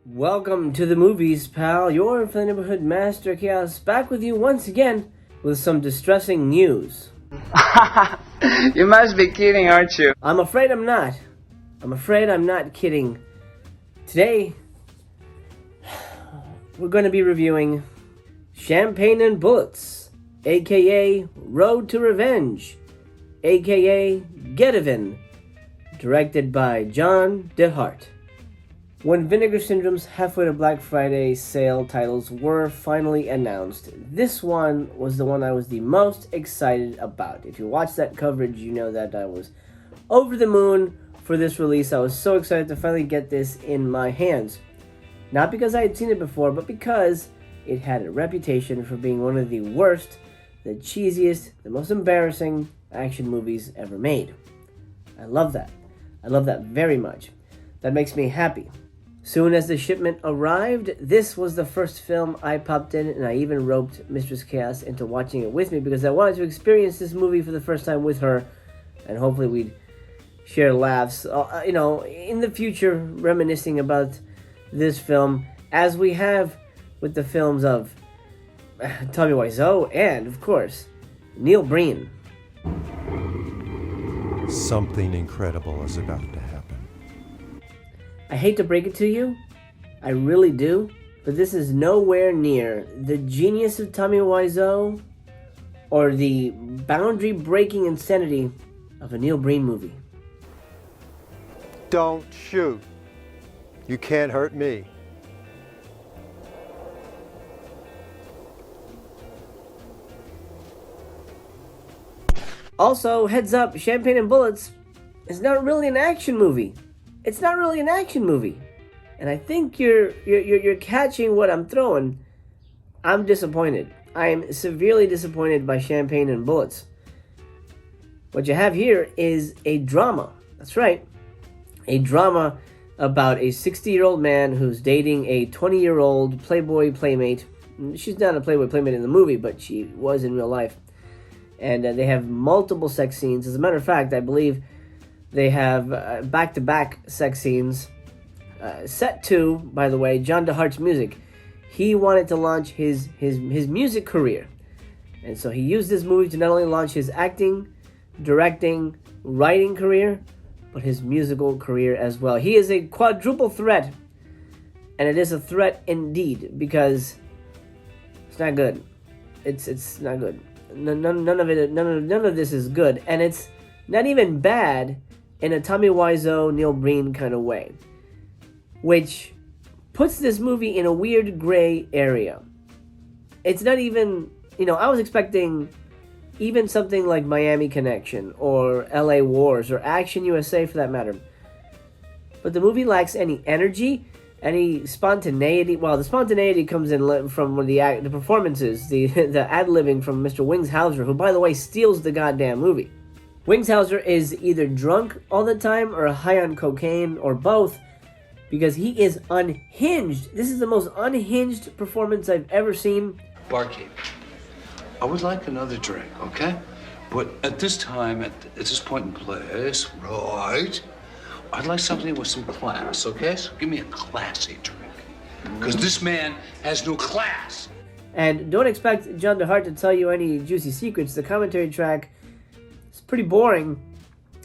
Welcome to the movies, pal. Your for the neighborhood master chaos back with you once again with some distressing news. You must be kidding, aren't you? I'm afraid I'm not. I'm afraid I'm not kidding. Today, we're going to be reviewing Champagne and Bullets, aka Road to Revenge, aka Get Even, directed by John DeHart. When Vinegar Syndrome's halfway to Black Friday sale titles were finally announced, this one was the one I was the most excited about. If you watched that coverage, you know that I was over the moon for this release. I was so excited to finally get this in my hands. Not because I had seen it before, but because it had a reputation for being one of the worst, the cheesiest, the most embarrassing action movies ever made. I love that. I love that very much. That makes me happy. Soon as the shipment arrived, this was the first film I popped in, and I even roped Mistress Chaos into watching it with me because I wanted to experience this movie for the first time with her, and hopefully we'd share laughs, in the future, reminiscing about this film, as we have with the films of Tommy Wiseau and, of course, Neil Breen. Something incredible is about to happen. I hate to break it to you, I really do, but this is nowhere near the genius of Tommy Wiseau or the boundary-breaking insanity of a Neil Breen movie. Don't shoot. You can't hurt me. Also, heads up, Champagne and Bullets is not really an action movie. It's not really an action movie. And I think you're catching what I'm throwing. I'm disappointed. I am severely disappointed by Champagne and Bullets. What you have here is a drama. That's right. A drama about a 60-year-old man who's dating a 20-year-old Playboy playmate. She's not a Playboy playmate in the movie, but she was in real life. And they have multiple sex scenes. As a matter of fact, I believe they have back-to-back sex scenes. Set to, by the way, John DeHart's music. He wanted to launch his music career. And so he used this movie to not only launch his acting, directing, writing career, but his musical career as well. He is a quadruple threat. And it is a threat indeed, because it's not good. It's not good. None of this is good. And it's not even bad in a Tommy Wiseau, Neil Breen kind of way, which puts this movie in a weird gray area. It's not even, I was expecting even something like Miami Connection or LA Wars or Action USA for that matter. But the movie lacks any energy, any spontaneity. Well, the spontaneity comes in from the performances, the ad-libbing from Mr. Wings Hauser, who, by the way, steals the goddamn movie. Wings Hauser is either drunk all the time or high on cocaine or both, because he is unhinged. This is the most unhinged performance I've ever seen. Barkeep, I would like another drink, okay? But at this time, at this point in place, right, I'd like something with some class, okay? So give me a classy drink, because this man has no class. And don't expect John DeHart to tell you any juicy secrets. The commentary track is pretty boring.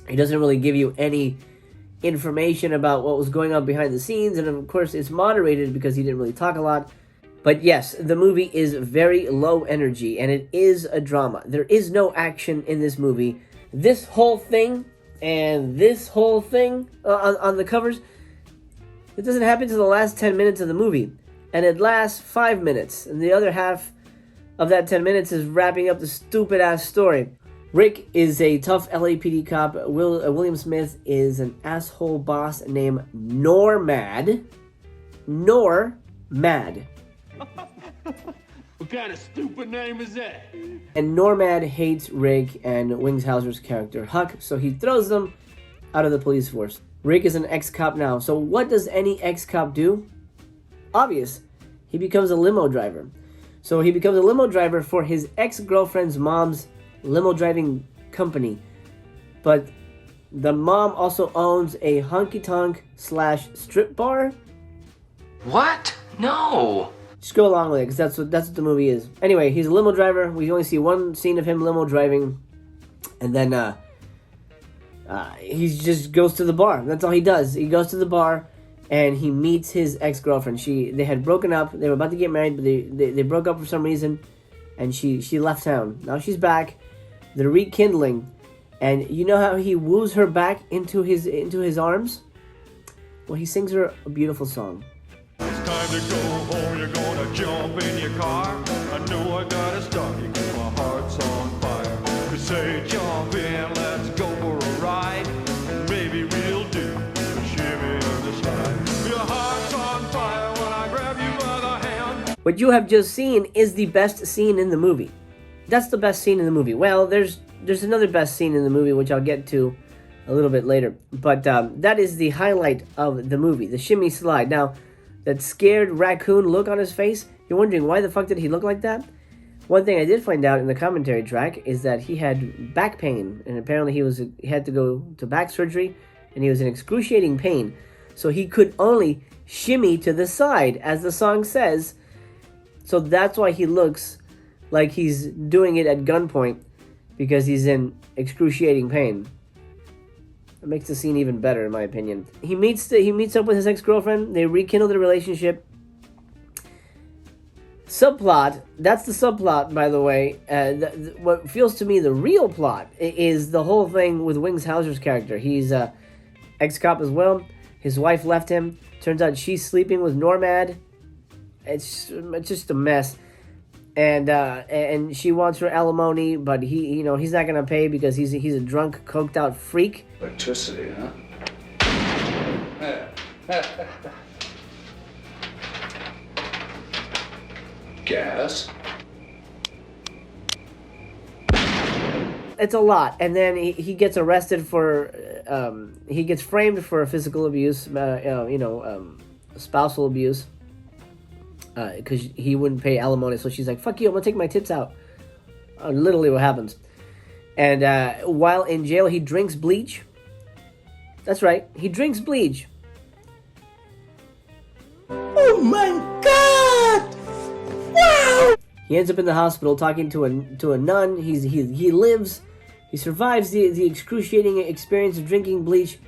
He doesn't really give you any information about what was going on behind the scenes, and of course it's moderated because he didn't really talk a lot. But yes, the movie is very low energy, and it is a drama. There is no action in this movie. This whole thing and this whole thing on the covers, it doesn't happen to the last 10 minutes of the movie, and it lasts 5 minutes, and the other half of that 10 minutes is wrapping up the stupid ass story. Rick is a tough LAPD cop. William Smith is an asshole boss named Normad. Normad. What kind of stupid name is that? And Normad hates Rick and Wings Hauser's character, Huck, so he throws them out of the police force. Rick is an ex-cop now, so what does any ex-cop do? Obvious. He becomes a limo driver. So he becomes a limo driver for his ex-girlfriend's mom's limo driving company. But the mom also owns a honky-tonk / strip bar. What? No. Just go along with it, because that's what the movie is. Anyway, he's a limo driver. We only see one scene of him limo driving, and then he just goes to the bar. That's all he does. He goes to the bar, and he meets his ex-girlfriend. They had broken up. They were about to get married, but they broke up for some reason, and she left town. Now she's back. They're rekindling, and you know how he woos her back into his arms? Well, he sings her a beautiful song. It's time to go home, you're gonna jump in your car. I know I gotta stop you cause my heart's on fire. You say jump in, let's go for a ride. Maybe we'll do a shimmy in the slide. Your heart's on fire when I grab you by the hand. What you have just seen is the best scene in the movie. That's the best scene in the movie. Well, there's another best scene in the movie, which I'll get to a little bit later. But that is the highlight of the movie, the shimmy slide. Now, that scared raccoon look on his face, you're wondering why the fuck did he look like that? One thing I did find out in the commentary track is that he had back pain, and apparently he had to go to back surgery, and he was in excruciating pain. So he could only shimmy to the side, as the song says. So that's why he looks like he's doing it at gunpoint, because he's in excruciating pain. It makes the scene even better, in my opinion. He meets up with his ex-girlfriend. They rekindle their relationship. Subplot. That's the subplot, by the way. What feels to me the real plot is the whole thing with Wings Hauser's character. He's a ex-cop as well. His wife left him. Turns out she's sleeping with Normad. It's just a mess. And she wants her alimony, but he's not gonna pay because he's a drunk, coked out freak. Electricity, huh? Gas. It's a lot, and then he gets arrested for he gets framed for physical abuse, spousal abuse, because he wouldn't pay alimony. So she's like, "Fuck you! I'm gonna take my tits out." Literally, what happens. And while in jail, he drinks bleach. That's right, he drinks bleach. Oh my God! Wow! He ends up in the hospital talking to a nun. He lives. He survives the excruciating experience of drinking bleach,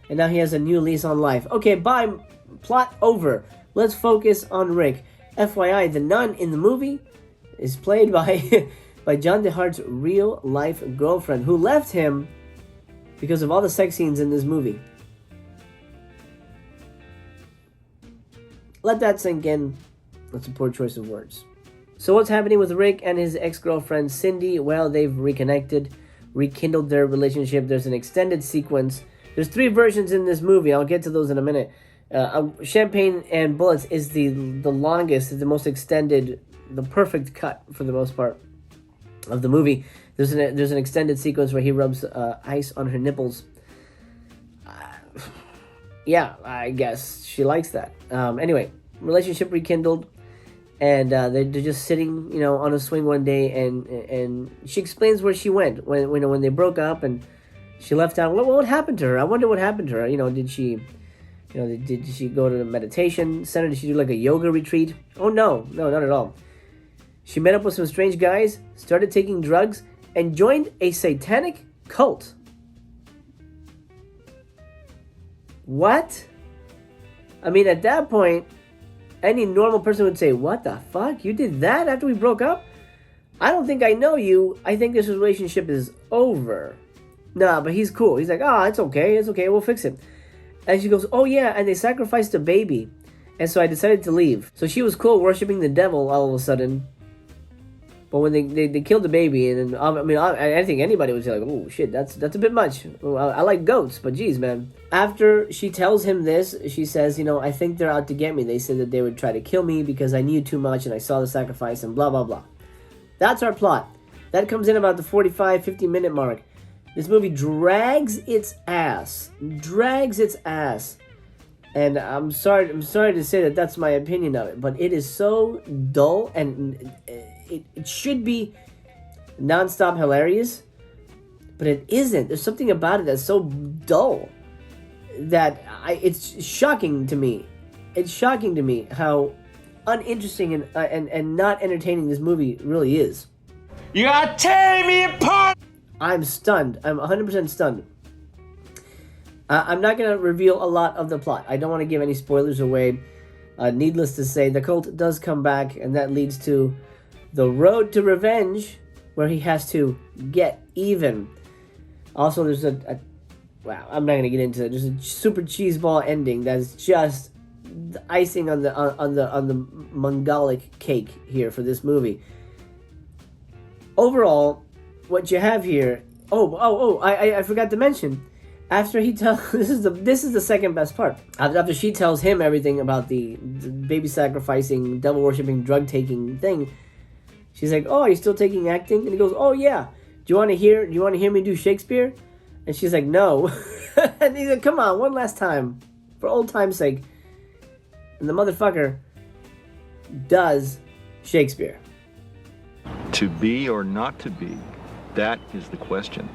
and now he has a new lease on life. Okay, bye. Plot over. Let's focus on Rick. FYI, the nun in the movie is played by by John DeHart's real-life girlfriend, who left him because of all the sex scenes in this movie. Let that sink in. That's a poor choice of words. So what's happening with Rick and his ex-girlfriend Cindy? Well, they've reconnected, rekindled their relationship. There's an extended sequence. There's 3 versions in this movie. I'll get to those in a minute. Champagne and Bullets is the longest, the most extended, the perfect cut for the most part of the movie. There's an extended sequence where he rubs ice on her nipples. Yeah, I guess she likes that. Anyway, relationship rekindled, and they're just sitting, on a swing one day, and she explains where she went when they broke up, and she left town. What happened to her? I wonder what happened to her. Did she go to the meditation center? Did she do like a yoga retreat? Oh no, not at all. She met up with some strange guys, started taking drugs, and joined a satanic cult. What? I mean, at that point, any normal person would say, "What the fuck? You did that after we broke up? I don't think I know you. I think this relationship is over." Nah, but he's cool. He's like, it's okay. We'll fix it. And she goes, "Oh yeah, and they sacrificed a baby. And so I decided to leave." So she was cool worshiping the devil all of a sudden. But when they killed the baby, and then, I think anybody would say, like, "Oh shit, that's a bit much. I like goats, but geez, man." After she tells him this, she says, "I think they're out to get me. They said that they would try to kill me because I knew too much and I saw the sacrifice and blah, blah, blah." That's our plot. That comes in about the 45, 50-minute mark. This movie drags its ass. And I'm sorry to say that that's my opinion of it, but it is so dull, and it should be non-stop hilarious, but it isn't. There's something about it that's so dull that it's shocking to me it's shocking to me how uninteresting and not entertaining this movie really is. You are tearing me apart! I'm stunned. I'm 100% stunned. I'm not going to reveal a lot of the plot. I don't want to give any spoilers away. Needless to say, the cult does come back, and that leads to the road to revenge, where he has to get even. Also, there's wow, I'm not going to get into it. There's a super cheeseball ending that's just the icing on the Mongolic cake here for this movie. Overall, what you have here. I forgot to mention. After he tells, this is the second best part. After she tells him everything about the baby sacrificing, devil worshipping, drug taking thing, she's like, "Oh, are you still taking acting?" And he goes, "Oh yeah. Do you want to hear me do Shakespeare?" And she's like, "No." And he's like, "Come on, one last time, for old time's sake." And the motherfucker does Shakespeare. To be or not to be, that is the question.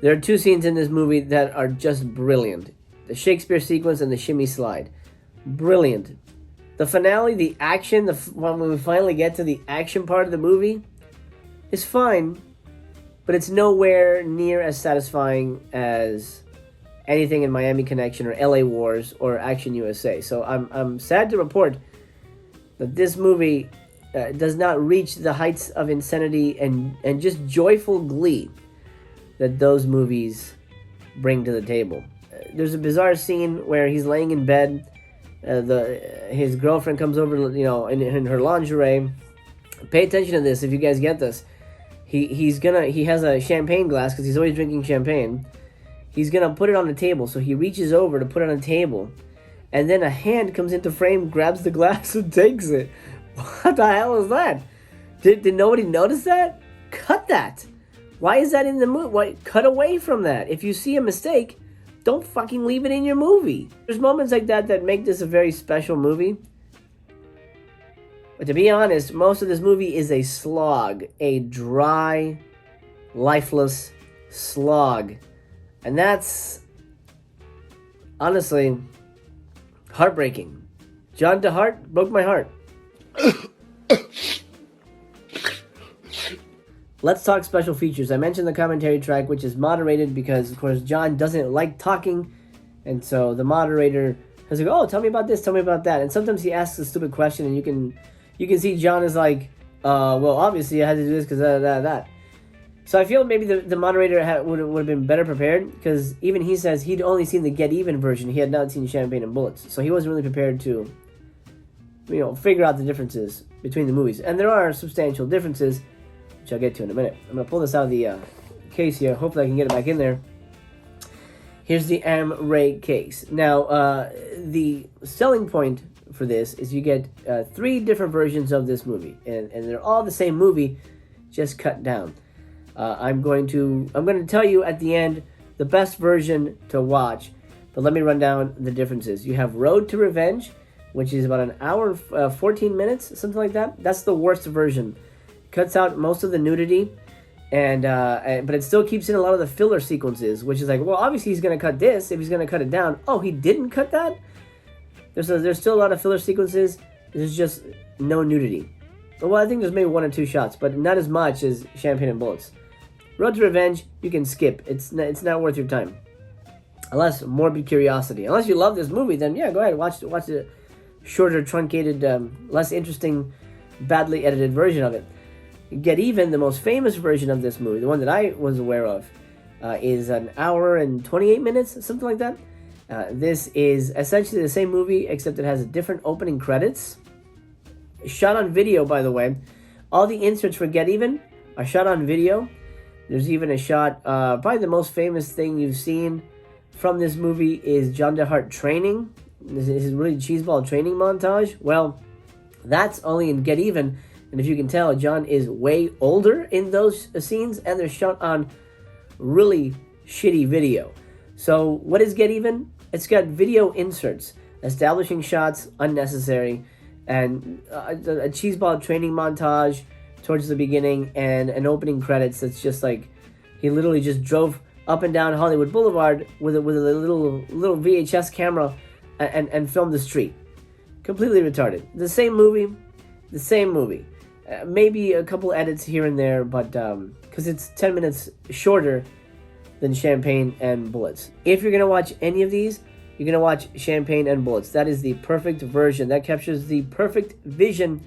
There are two scenes in this movie that are just brilliant. The Shakespeare sequence and the shimmy slide. Brilliant. The finale, the action, when we finally get to the action part of the movie, is fine, but it's nowhere near as satisfying as anything in Miami Connection or LA Wars or Action USA. So I'm sad to report that this movie does not reach the heights of insanity and just joyful glee that those movies bring to the table. There's a bizarre scene where he's laying in bed. His girlfriend comes over, in her lingerie. Pay attention to this if you guys get this. He has a champagne glass because he's always drinking champagne. He's gonna put it on the table, so he reaches over to put it on the table, and then a hand comes into frame, grabs the glass, and takes it. What the hell is that? Did nobody notice that? Cut that. Why is that in the movie? Cut away from that. If you see a mistake, don't fucking leave it in your movie. There's moments like that make this a very special movie. But to be honest, most of this movie is a slog. A dry, lifeless slog. And that's, honestly, heartbreaking. John DeHart broke my heart. Let's talk special features. I mentioned the commentary track, which is moderated because, of course, John doesn't like talking. And so the moderator has to go, "Oh, tell me about this, tell me about that." And sometimes he asks a stupid question, and you can see John is like, well, obviously I had to do this because that. So I feel maybe the moderator would have been better prepared, because even he says he'd only seen the Get Even version. He had not seen Champagne and Bullets. So he wasn't really prepared to, figure out the differences between the movies. And there are substantial differences, which I'll get to in a minute. I'm going to pull this out of the case here. Hopefully I can get it back in there. Here's the Am-Ray case. Now, the selling point for this is you get 3 different versions of this movie. And they're all the same movie, just cut down. I'm going to tell you at the end the best version to watch. But let me run down the differences. You have Road to Revenge, which is about an hour and 14 minutes, something like that. That's the worst version. Cuts out most of the nudity, but it still keeps in a lot of the filler sequences, which is like, well, obviously he's going to cut this if he's going to cut it down. Oh, he didn't cut that? There's still a lot of filler sequences. There's just no nudity. Well, I think there's maybe 1 or 2 shots, but not as much as Champagne and Bullets. Road to Revenge, you can skip. It's not worth your time. Unless morbid curiosity. Unless you love this movie, then yeah, go ahead, watch the shorter, truncated, less interesting, badly edited version of it. Get Even, the most famous version of this movie, the one that I was aware of, is an hour and 28 minutes, something like that. This is essentially the same movie, except it has different opening credits. Shot on video, by the way. All the inserts for Get Even are shot on video. There's even a shot, probably the most famous thing you've seen from this movie is John DeHart training. This is really cheeseball training montage. Well, that's only in Get Even. And if you can tell, John is way older in those scenes, and they're shot on really shitty video. So what is Get Even? It's got video inserts, establishing shots, unnecessary, and a cheeseball training montage towards the beginning, and an opening credits that's just like he literally just drove up and down Hollywood Boulevard with a little VHS camera and filmed the street. Completely retarded. The same movie. Maybe a couple edits here and there, but because it's 10 minutes shorter than Champagne and Bullets. If you're going to watch any of these, you're going to watch Champagne and Bullets. That is the perfect version. That captures the perfect vision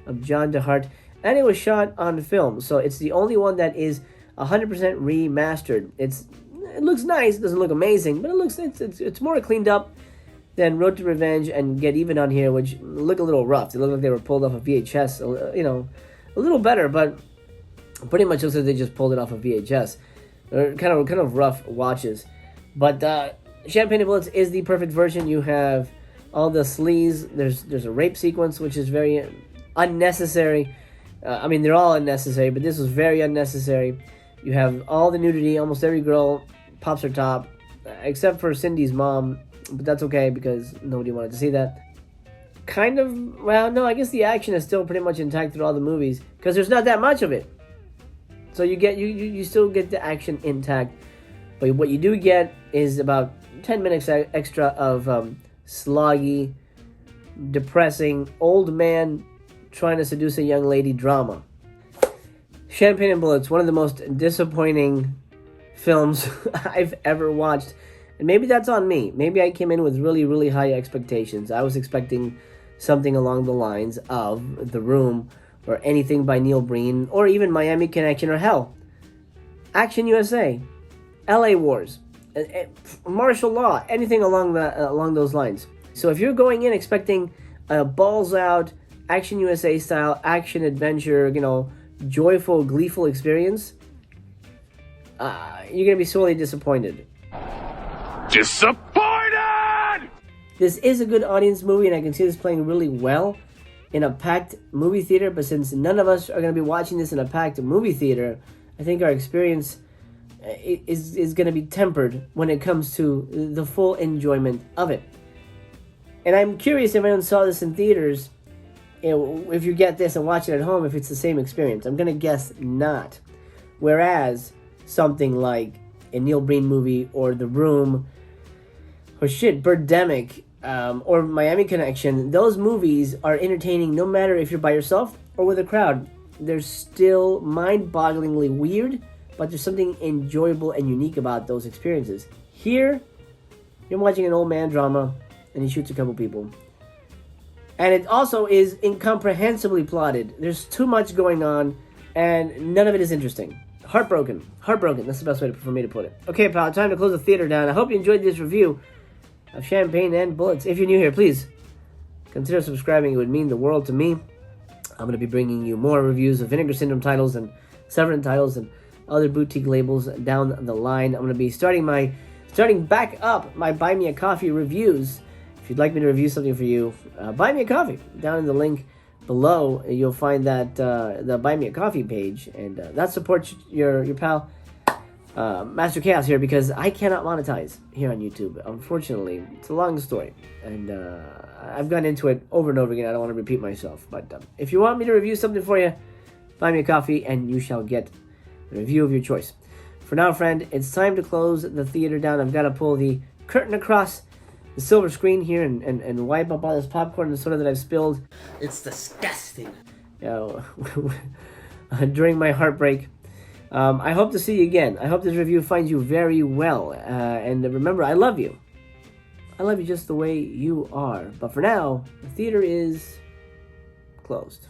of John DeHart. And it was shot on film. So it's the only one that is 100% remastered. It looks nice. It doesn't look amazing, but it's more cleaned up than Road to Revenge and Get Even on here, which look a little rough. They look like they were pulled off of VHS. A little better, but pretty much looks like they just pulled it off of VHS. They're kind of rough watches. But Champagne and Bullets is the perfect version. You have all the sleaze. There's a rape sequence, which is very unnecessary. I mean, they're all unnecessary, but this was very unnecessary. You have all the nudity. Almost every girl pops her top, except for Cindy's mom. But that's okay because nobody wanted to see that. Well, no, I guess the action is still pretty much intact through all the movies because there's not that much of it. So you still get the action intact, but what you do get is about 10 minutes extra of sloggy, depressing, old man trying to seduce a young lady drama. Champagne and Bullets, one of the most disappointing films I've ever watched. And maybe that's on me. Maybe I came in with really, really high expectations. I was expecting something along the lines of The Room or anything by Neil Breen or even Miami Connection or hell, Action USA, LA Wars, martial law, anything along those lines. So if you're going in expecting a balls out Action USA style action adventure, joyful, gleeful experience, you're gonna be sorely disappointed. Disappointed! This is a good audience movie, and I can see this playing really well in a packed movie theater, but since none of us are going to be watching this in a packed movie theater, I think our experience is going to be tempered when it comes to the full enjoyment of it. And I'm curious if anyone saw this in theaters, if you get this and watch it at home, if it's the same experience. I'm going to guess not. Whereas something like a Neil Breen movie or The Room or Birdemic or Miami Connection, those movies are entertaining no matter if you're by yourself or with a crowd. They're still mind-bogglingly weird, but there's something enjoyable and unique about those experiences. Here, you're watching an old man drama and he shoots a couple people. And it also is incomprehensibly plotted. There's too much going on and none of it is interesting. Heartbroken. That's the best way for me to put it. Okay, pal, time to close the theater down. I hope you enjoyed this review of Champagne and Bullets. If you're new here, please consider subscribing. It would mean the world to me. I'm going to be bringing you more reviews of Vinegar Syndrome titles and Severance titles and other boutique labels down the line. I'm going to be starting back up my Buy Me a Coffee reviews. If you'd like me to review something for you, buy me a coffee. Down in the link below, you'll find that the Buy Me a Coffee page, and that supports your pal Master Chaos here, because I cannot monetize here on YouTube. Unfortunately, it's a long story, and I've gone into it over and over again. I don't want to repeat myself, but if you want me to review something for you, buy me a coffee, and you shall get the review of your choice. For now, friend, it's time to close the theater down. I've got to pull the curtain across the silver screen here and wipe up all this popcorn and soda that I've spilled. It's disgusting. During my heartbreak. I hope to see you again. I hope this review finds you very well. And remember, I love you. I love you just the way you are. But for now, the theater is closed.